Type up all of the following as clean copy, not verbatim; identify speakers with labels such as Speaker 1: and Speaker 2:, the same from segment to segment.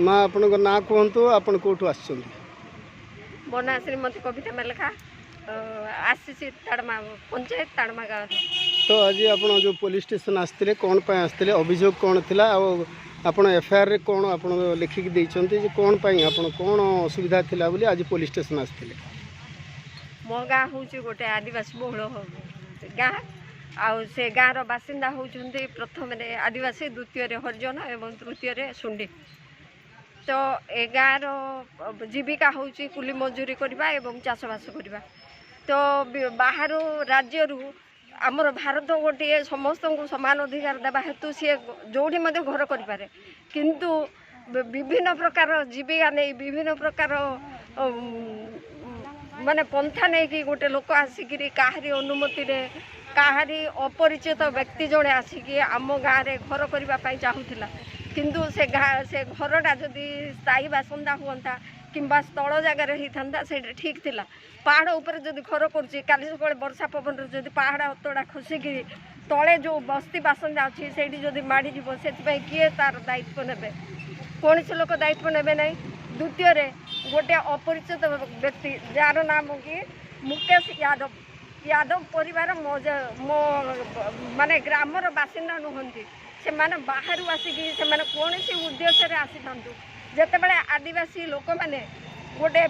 Speaker 1: माँ आपण ना कहतु आपण कौटू आस
Speaker 2: मो ना श्रीमती कविता मेलखा आसी ताड़मा पंचायत ताड़मा गाँव।
Speaker 1: तो आज आप जो पुलिस स्टेशन आसते कौन आसते अभियोग कौन थिला आपण एफआईआर रे कौन आप लिखिकी देइछन्ती जे कौन पाई आपण कौन असुविधा थिला बोली आज पुलिस स्टेशन आसते?
Speaker 2: मो गाँ हूँ गोटे आदिवासी बहुल गाँ आउ से गाँव बासिंदा होउछन्ती प्रथम आदिवासी द्वितीय हरिजन एवं तृतीय सुंडी। तो ए गाँव जीविका हूँ कुली मजूरी करवा एवं चाषबास करवा। तो बाहर राज्य आमर भारत गोटे समस्त को समान अधिकार देवा हेतु सी जोड़ी घर करे किंतु विभिन्न प्रकार जीविका नहीं विभिन्न प्रकार माने पंथा नहीं कि गोटे लोक आसिक काहारी अनुमति रे काहारी अपरिचित व्यक्ति जड़े आसिक आम गाँव में घर करने चाहूला किंतु से घरटा जदि स्थायी बासिंदा हुआ किंबा स्थल जगार होता से ठीक थिला। पहाड़ उपर जदि घर करुच्ची काली सकाଳେ वर्षा पवन जदि पहाड़ अतड़ा खसिक तले जो बस्ती बासिंदा अच्छी से जदि माड़ीज से किए तार दायित्व ने कौन से लोक दायित्व ने ना। द्वितीय गोटे अपरिचित व्यक्ति जार नाम कि मुकेश यादव यादव परिवार मो माने ग्रामर बासिंदा नुहंती से माने बाहर आसिक से माने कौन सी उद्देश्य आसी था जितेबाला आदिवासी लोक मैंने गोटे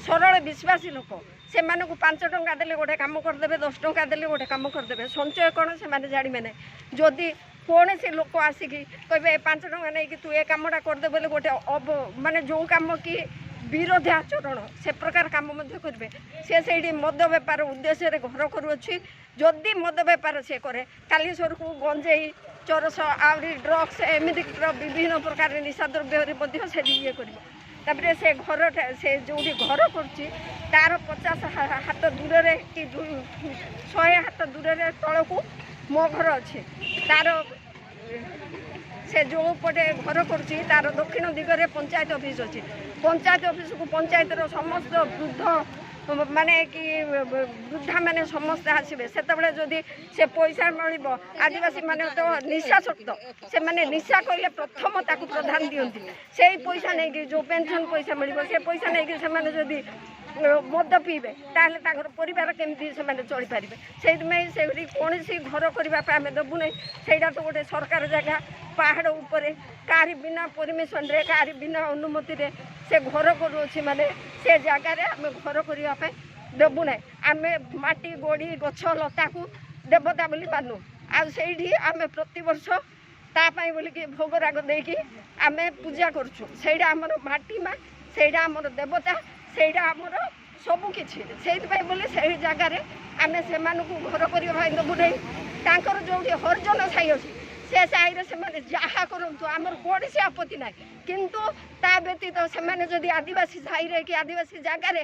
Speaker 2: सरल विश्वासी लोक से 5 टंका देले गोटे काम करदे 10 टंका देले गोटे काम करदे संचय कौन से माने जानी मैंने जदि कौन से लोक आसिक कहे 5 टंका नहीं कि तू ए कामटा करदे बोले गोटे माने जो काम कि विरोधी आचरण से प्रकार काम करेंगे से मद बेपार उद्देश्य घर करुच्छी जदि मद बेपार से करे कालीश्वर को गंजेई चरस आहरी ड्रग्स एमती विभिन्न प्रकार निशा द्रव्य से ये कर से घर से जो घर करुच्ची तार 50 हाथ दूर कि 100 हाथ दूर तल को मो घर अच्छे तार से जो पटे घर करुच्ची तार दक्षिण दिगरे पंचायत ऑफिस अच्छी पंचायत ऑफिस को पंचायत समस्त वृद्ध माने कि वृद्धा माने समस्त आसबे से जदि से पैसा मिल आदिवासी माने तो निशाशक्त से माने निशा कहले प्रथम ताकू प्रधान दियंती से पैसा नहीं कि जो पेंशन पैसा मिल से पैसा नहीं कि से जदि मद पीबे ताहले ताकर परिवार केमती से माने चली पारिबे से कौन सी घर करने आम देवु नहीं सेटा तो गोटे सरकार जगह पहाड़ उपरे कारी बिना परमिशन रे कारी बिना अनुमति रे से घर करुच्छी माने से जगार आम घर करने देवु ना आम माटी गोड़ी गछ लता को देवता बोली मानु आठी आम प्रतिवर्ष तापाई बोलिकी भोगराग देकी आम पूजा करुँ से माटी माँ से देवता सेटा आमर सबकि से बोले से जगार आम से घर करने देवु नहीं जो हरिजन साई अच्छी से साई से जहाँ करूँ आमर कौन से आपत्ति ना किंतु ता व्यतीत से जदि आदिवासी साई रे कि आदिवासी जगार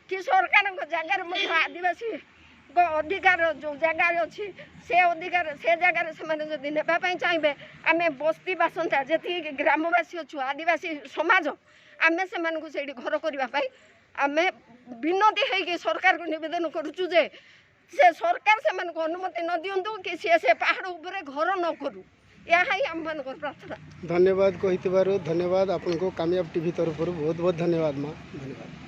Speaker 2: कि सरकार जगार आदिवासी अधिकार जो जगार अच्छी से अधिकार से जगार से जदि नापी चाहिए आम बस्ती बासंदा जी ग्रामवासी अच्छु आदिवासी समाज आम से घर करने आम विनती है सरकार को निवेदन करुचु जे से सरकार से अनुमति न दिंतु कि से पहाड़ उपरे घर न करू यहाँ आम मान प्रार्थना।
Speaker 1: धन्यवाद कही धन्यवाद आपको कामयाब टीवी तरफ बहुत बहुत धन्यवाद माँ धन्यवाद।